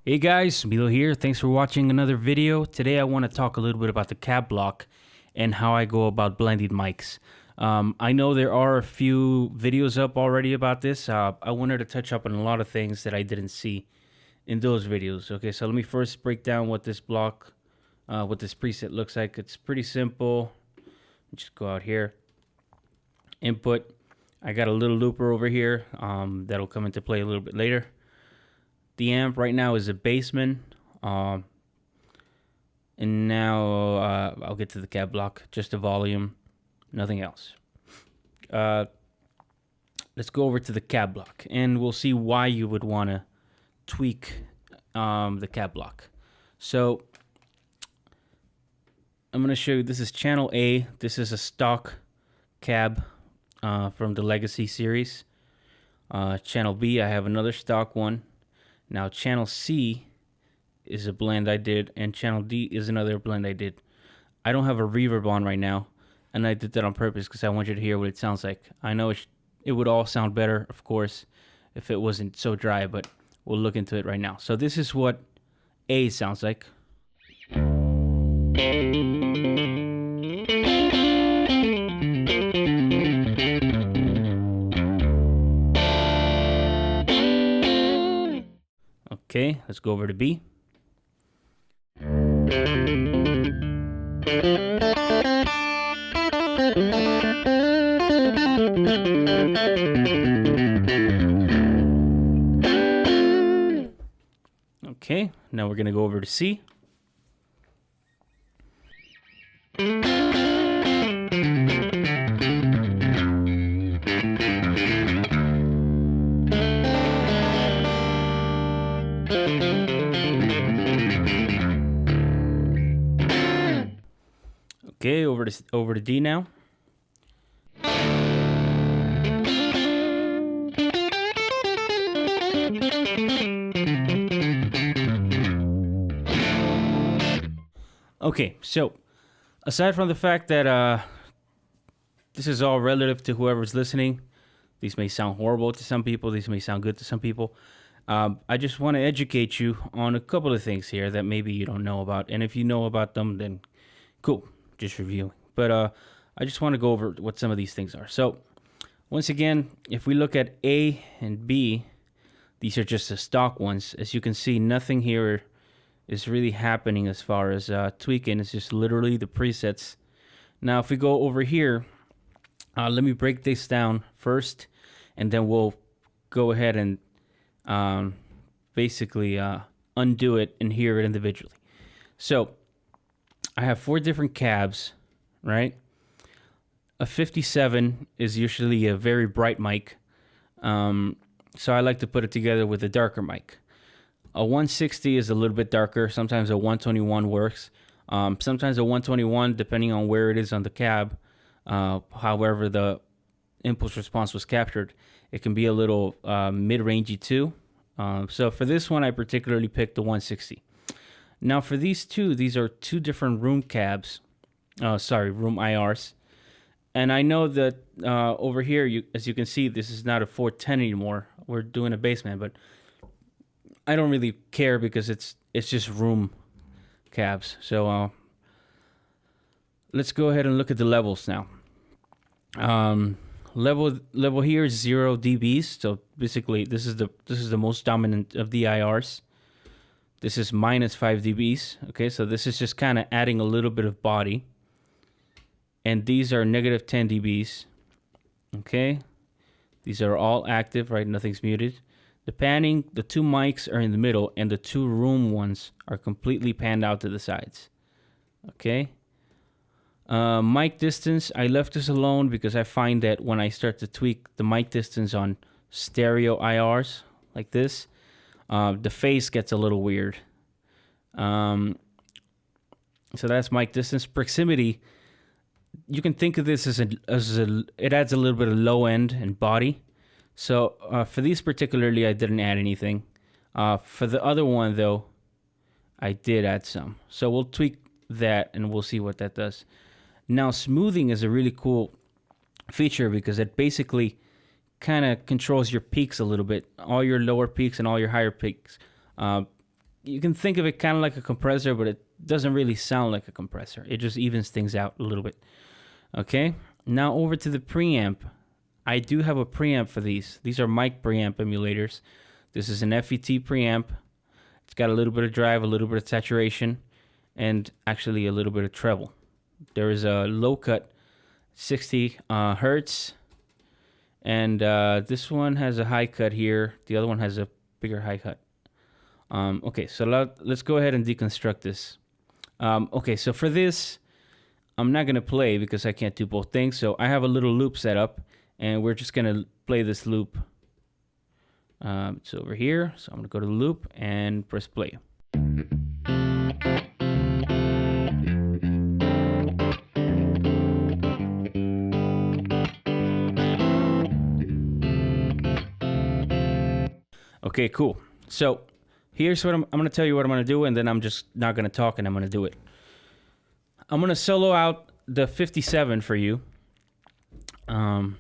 Hey guys, Milo here. Thanks for watching another video. Today I want to talk a little bit about the cab block and how I go about blending mics. I know there are a few videos up already about this. I wanted to touch up on a lot of things that I didn't see in those videos. Okay, so let me first break down what this block, what this preset looks like. It's pretty simple. Just go out here, input. I got a little looper over here that'll come into play a little bit later. The amp right now is a Bassman, and now I'll get to the cab block, just the volume, nothing else. Let's go over to the cab block, and we'll see why you would want to tweak the cab block. So I'm going to show you, this is channel A. This is a stock cab from the Legacy series. Channel B, I have another stock one. Now, channel C is a blend I did, and channel D is another blend I did. I don't have a reverb on right now, and I did that on purpose because I want you to hear what it sounds like. I know it would all sound better, of course, if it wasn't so dry, but we'll look into it right now. So this is what A sounds like. Okay, let's go over to B. Okay, now we're going to go over to C. Okay, over to D now. Okay, so aside from the fact that this is all relative to whoever's listening, these may sound horrible to some people, these may sound good to some people. I just want to educate you on a couple of things here that maybe you don't know about, and if you know about them, then cool, just reviewing. But I just want to go over what some of these things are. So once again, if we look at A and B, these are just the stock ones. As you can see, nothing here is really happening as far as tweaking. It's just literally the presets. Now, if we go over here, let me break this down first, and then we'll go ahead and basically undo it and hear it individually. So I have 4 different cabs, right? A 57 is usually a very bright mic, so I like to put it together with a darker mic. A 160 is a little bit darker. Sometimes a 121 works. Sometimes a 121, depending on where it is on the cab, however the impulse response was captured, it can be a little mid-rangey too. So for this one, I particularly picked the 160. Now for these two, these are 2 different room cabs. Room IRs. And I know that over here, as you can see, this is not a 410 anymore. We're doing a Bassman, but I don't really care because it's just room cabs. So let's go ahead and look at the levels now. Level here is 0 dBs. So basically, this is the most dominant of the IRs. This is minus 5 dBs. Okay, so this is just kind of adding a little bit of body. And these are negative 10 dBs. Okay, these are all active, right? Nothing's muted. The panning, the 2 mics are in the middle, and the 2 room ones are completely panned out to the sides. Okay. Mic distance, I left this alone because I find that when I start to tweak the mic distance on stereo IRs like this, the phase gets a little weird. So that's mic distance. Proximity, you can think of this as it adds a little bit of low end and body. So for these particularly, I didn't add anything. For the other one though, I did add some. So we'll tweak that and we'll see what that does. Now smoothing is a really cool feature because it basically kind of controls your peaks a little bit. All your lower peaks and all your higher peaks you can think of it kind of like a compressor, but it doesn't really sound like a compressor. It just evens things out a little bit. Okay, now over to the preamp. I do have a preamp for these. These are mic preamp emulators. This is an FET preamp. It's got a little bit of drive, a little bit of saturation, and actually a little bit of treble. There is a low cut 60 hertz, and this one has a high cut here. The other one has a bigger high cut. Okay, so let's go ahead and deconstruct this. Okay, so for this, I'm not gonna play because I can't do both things. So I have a little loop set up, and we're just gonna play this loop. It's over here, so I'm gonna go to the loop and press play. Okay, cool. So here's what I'm going to tell you what I'm going to do, and then I'm just not going to talk and I'm going to do it. I'm going to solo out the 57 for you. And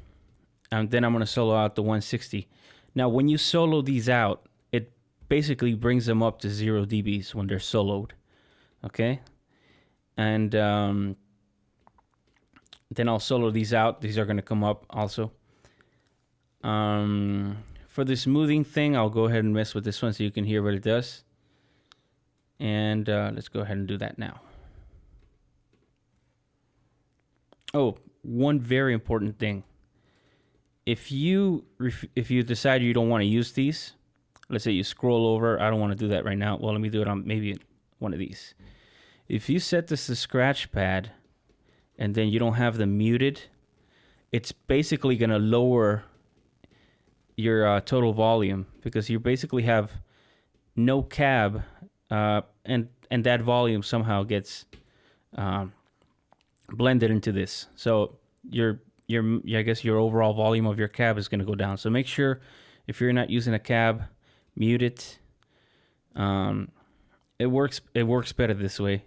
then I'm going to solo out the 160. Now, when you solo these out, it basically brings them up to 0 dBs when they're soloed. Okay? And then I'll solo these out. These are going to come up also. For the smoothing thing, I'll go ahead and mess with this one so you can hear what it does. And let's go ahead and do that now. Oh, one very important thing. If you decide you don't want to use these, let's say you scroll over, I don't want to do that right now. Well, let me do it on maybe one of these. If you set this to scratch pad and then you don't have them muted, it's basically going to lower your total volume because you basically have no cab, and that volume somehow gets blended into this. So I guess your overall volume of your cab is going to go down. So make sure if you're not using a cab, mute it. It works better this way.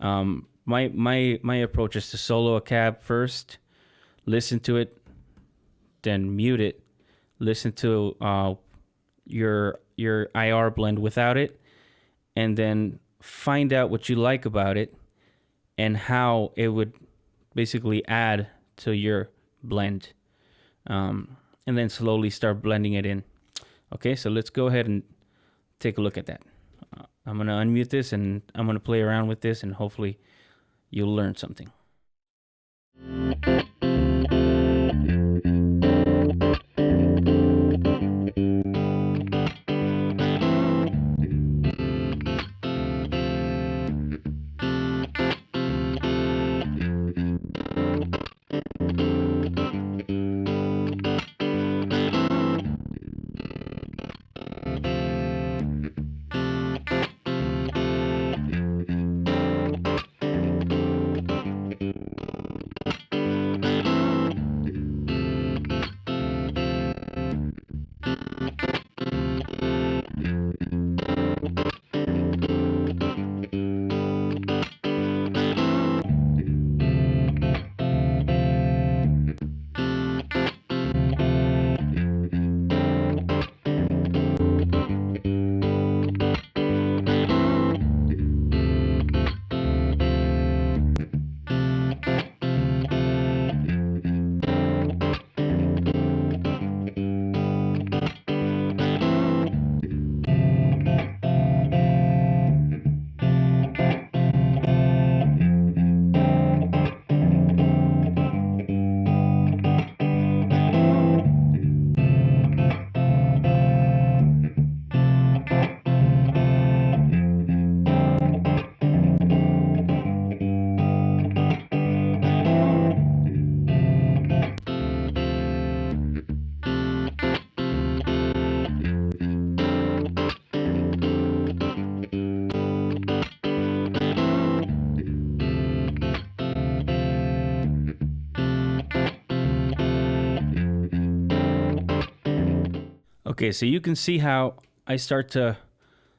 My approach is to solo a cab first, listen to it, then mute it. Listen to your IR blend without it, and then find out what you like about it and how it would basically add to your blend, and then slowly start blending it in. Okay, so let's go ahead and take a look at that. I'm going to unmute this and I'm going to play around with this, and hopefully you'll learn something. Okay, so you can see how I start to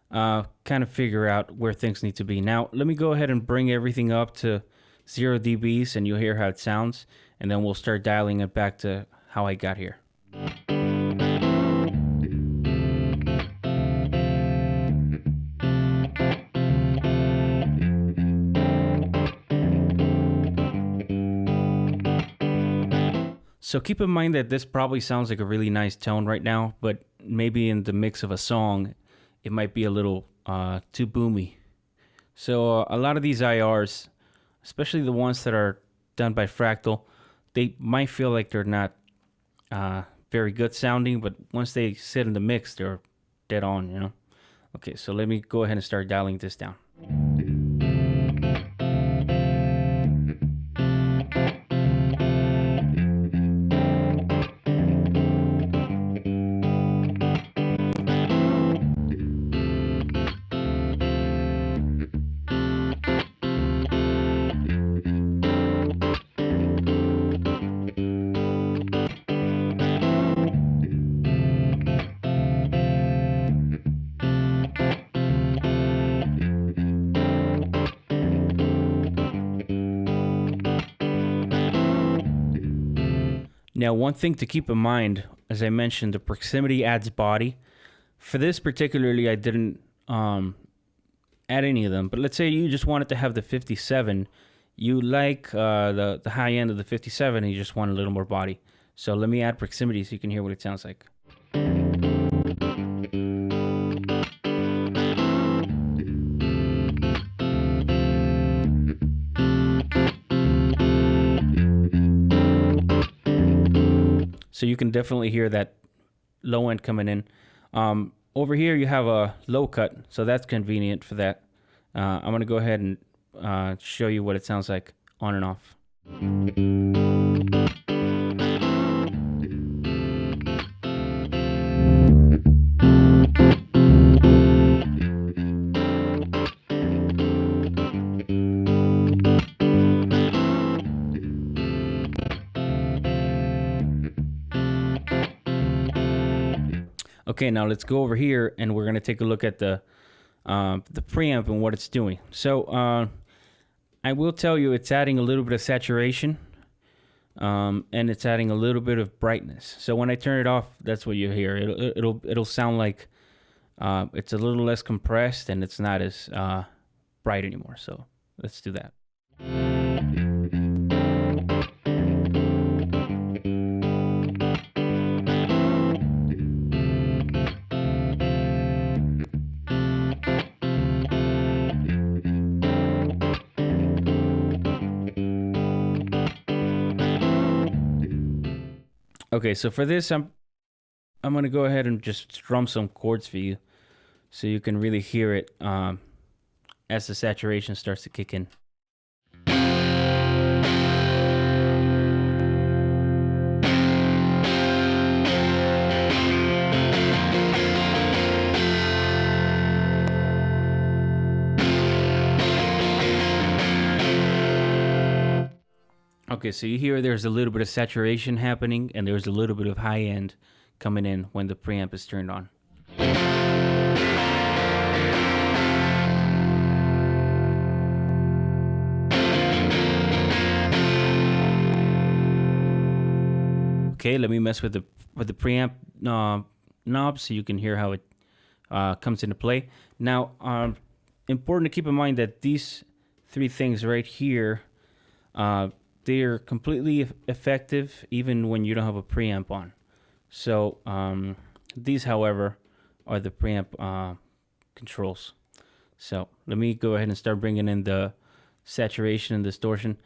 kind of figure out where things need to be. Now, let me go ahead and bring everything up to 0 dBs and you'll hear how it sounds, and then we'll start dialing it back to how I got here. So keep in mind that this probably sounds like a really nice tone right now, but maybe in the mix of a song, it might be a little too boomy. So a lot of these IRs, especially the ones that are done by Fractal, they might feel like they're not very good sounding, but once they sit in the mix, they're dead on, you know? Okay, so let me go ahead and start dialing this down. Now, one thing to keep in mind, as I mentioned, the proximity adds body. For this particularly, I didn't add any of them, but let's say you just wanted to have the 57. You like the high end of the 57 and you just want a little more body. So let me add proximity so you can hear what it sounds like. So you can definitely hear that low end coming in. Over here you have a low cut, so that's convenient for that. I'm going to go ahead and show you what it sounds like on and off. Okay, now let's go over here and we're going to take a look at the preamp and what it's doing. So I will tell you it's adding a little bit of saturation and it's adding a little bit of brightness. So when I turn it off, that's what you hear. It'll sound like it's a little less compressed and it's not as bright anymore. So let's do that. Okay, so for this, I'm going to go ahead and just strum some chords for you so you can really hear it as the saturation starts to kick in. Okay, so you hear there's a little bit of saturation happening and there's a little bit of high end coming in when the preamp is turned on. Okay, let me mess with the preamp knob so you can hear how it comes into play. Now, important to keep in mind that these three things right here, they are completely effective even when you don't have a preamp on. So these, however, are the preamp controls. So let me go ahead and start bringing in the saturation and distortion.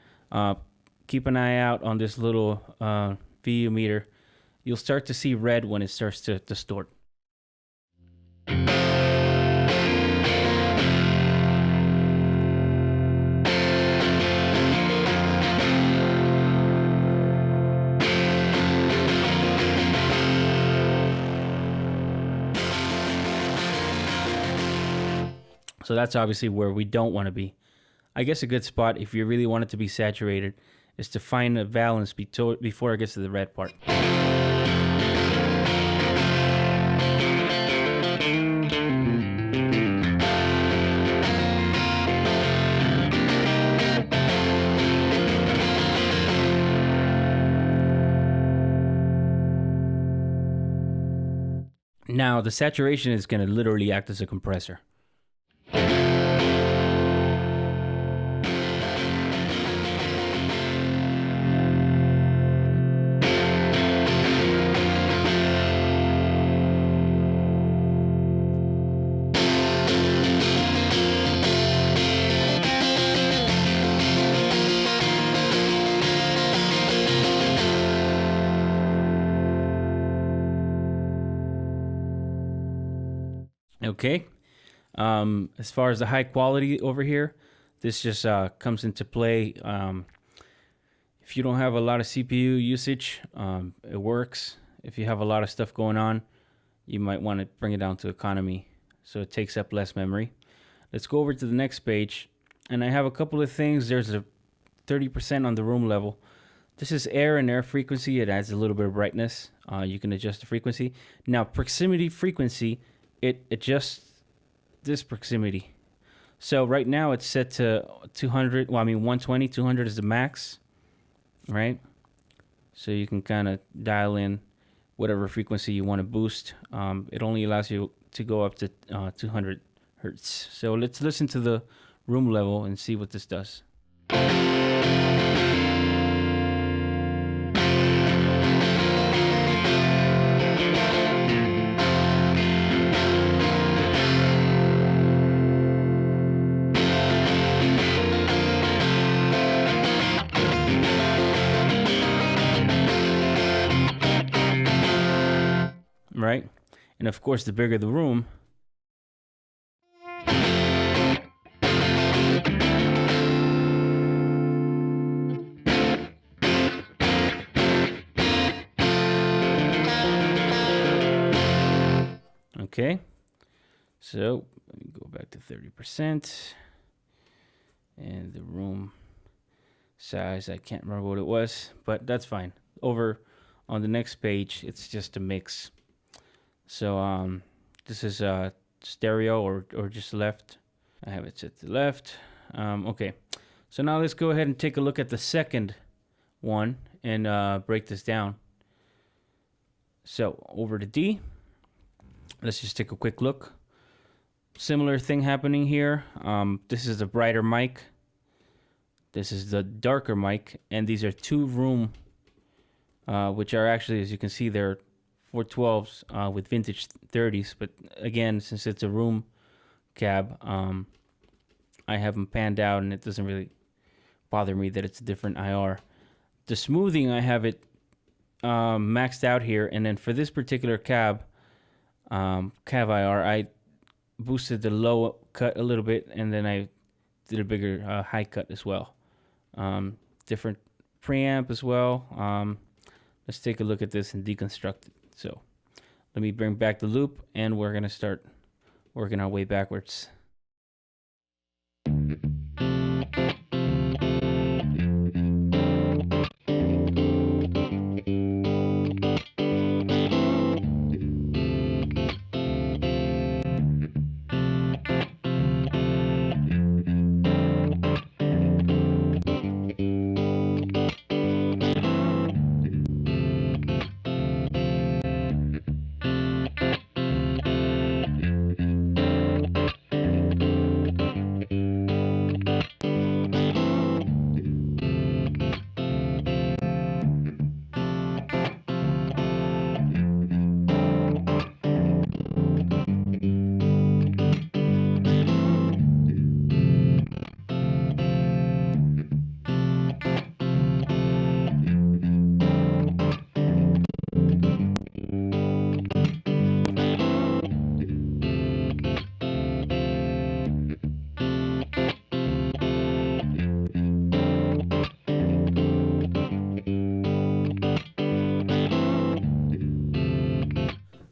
Keep an eye out on this little VU meter. You'll start to see red when it starts to distort. So that's obviously where we don't want to be. I guess a good spot, if you really want it to be saturated, is to find a balance before it gets to the red part. Now, the saturation is going to literally act as a compressor. Okay. As far as the high quality over here, this just comes into play. If you don't have a lot of CPU usage, it works. If you have a lot of stuff going on, you might want to bring it down to economy so it takes up less memory. Let's go over to the next page. And I have a couple of things. There's a 30% on the room level. This is air and air frequency. It adds a little bit of brightness. You can adjust the frequency. Now, proximity frequency, it adjusts this proximity. So right now it's set to 200. Well, I mean 120. 200 is the max, right? So you can kind of dial in whatever frequency you want to boost. It only allows you to go up to 200 hertz. So let's listen to the room level and see what this does. Right? And of course, the bigger the room, okay? So let me go back to 30%. And the room size, I can't remember what it was, but that's fine. Over on the next page, it's just a mix. So this is stereo or just left. I have it set to left. Okay, so now let's go ahead and take a look at the second one and break this down. So over to D. Let's just take a quick look. Similar thing happening here. This is the brighter mic. This is the darker mic, and these are two room, which are actually, as you can see, they're 412s with vintage 30s. But again, since it's a room cab, I have them panned out, and it doesn't really bother me that it's a different IR. The smoothing, I have it maxed out here, and then for this particular cab IR, I boosted the low cut a little bit, and then I did a bigger high cut as well. Different preamp as well. Let's take a look at this and deconstruct it. So let me bring back the loop, and we're going to start working our way backwards.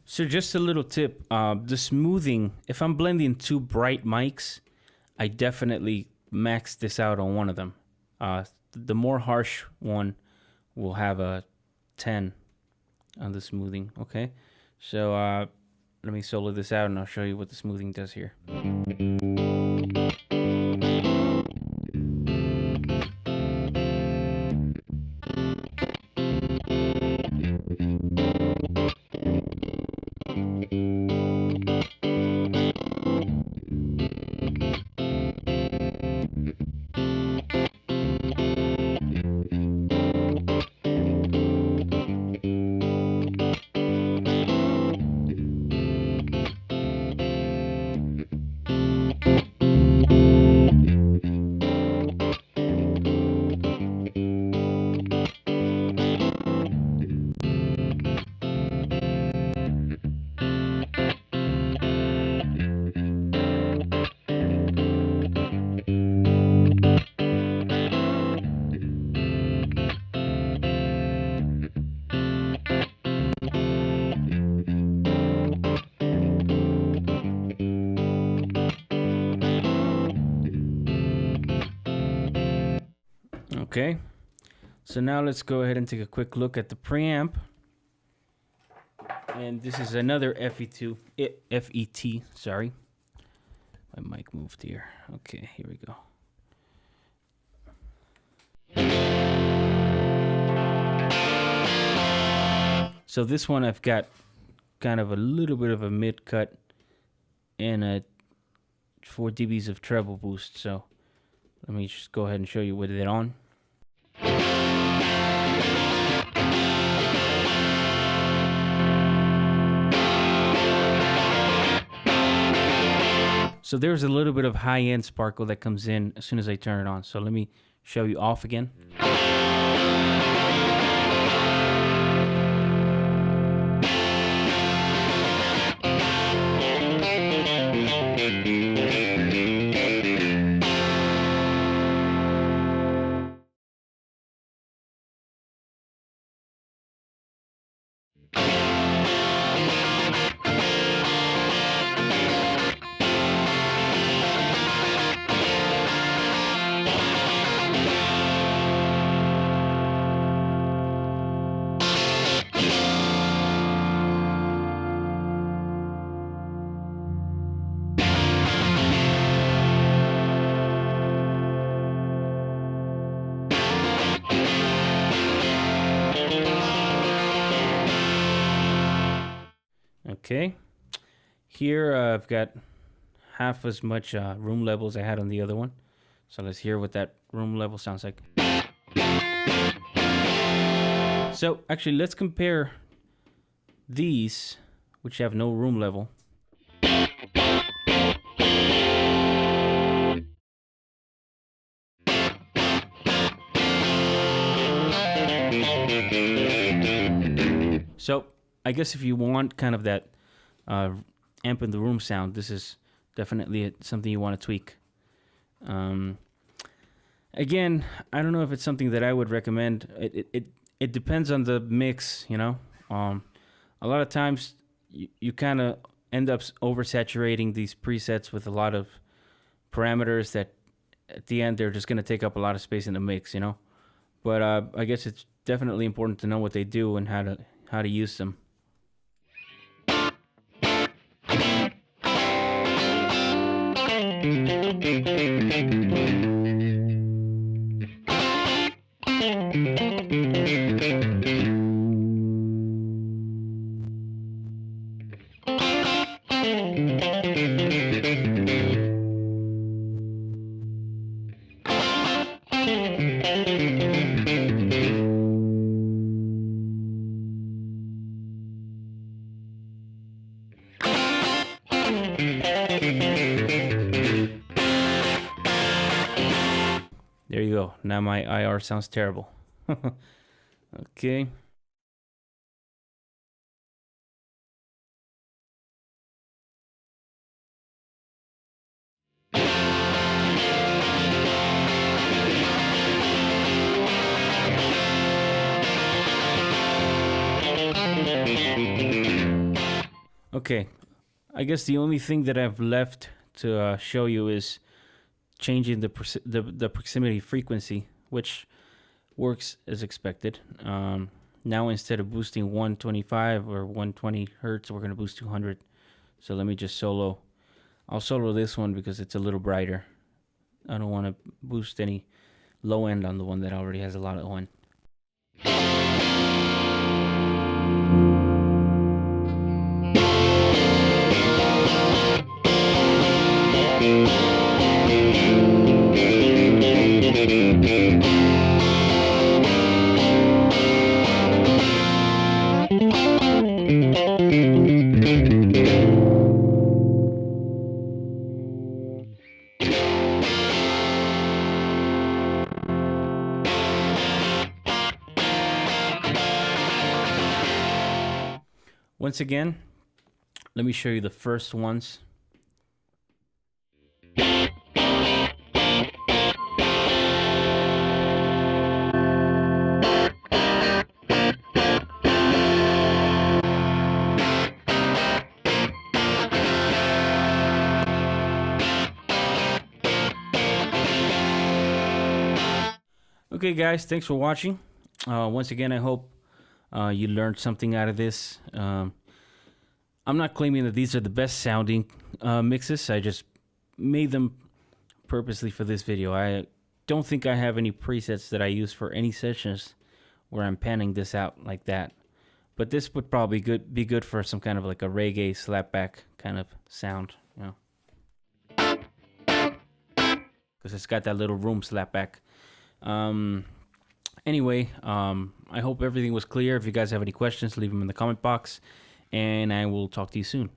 So just a little tip, the smoothing, if I'm blending two bright mics, I definitely max this out on one of them. The more harsh one will have a 10 on the smoothing, okay? So let me solo this out and I'll show you what the smoothing does here. Okay, so now let's go ahead and take a quick look at the preamp. And this is another FET, sorry. My mic moved here. Okay, here we go. So this one I've got kind of a little bit of a mid cut and a 4 dBs of treble boost. So let me just go ahead and show you with it on. So there's a little bit of high-end sparkle that comes in as soon as I turn it on. So let me show you off again. Okay, here I've got half as much room level as I had on the other one. So let's hear what that room level sounds like. So actually, let's compare these, which have no room level. So I guess if you want kind of that amp in the room sound, this is definitely something you want to tweak. Again, I don't know if it's something that I would recommend. It depends on the mix, you know. A lot of times you kind of end up oversaturating these presets with a lot of parameters that at the end they're just going to take up a lot of space in the mix, you know. But I guess it's definitely important to know what they do and how to use them. There you go. Now my IR sounds terrible. Okay. Okay, I guess the only thing that I've left to show you is changing the proximity frequency, which works as expected. Now instead of boosting 125 or 120 hertz, we're going to boost 200. So let me just solo. I'll solo this one because it's a little brighter. I don't want to boost any low end on the one that already has a lot of low end. Once again, let me show you the first ones. Okay, guys, thanks for watching. Once again, I hope you learned something out of this. I'm not claiming that these are the best sounding mixes. I just made them purposely for this video. I don't think I have any presets that I use for any sessions where I'm panning this out like that. But this would probably be good for some kind of like a reggae slapback kind of sound, you know, because it's got that little room slapback. Anyway, I hope everything was clear. If you guys have any questions, leave them in the comment box, and I will talk to you soon.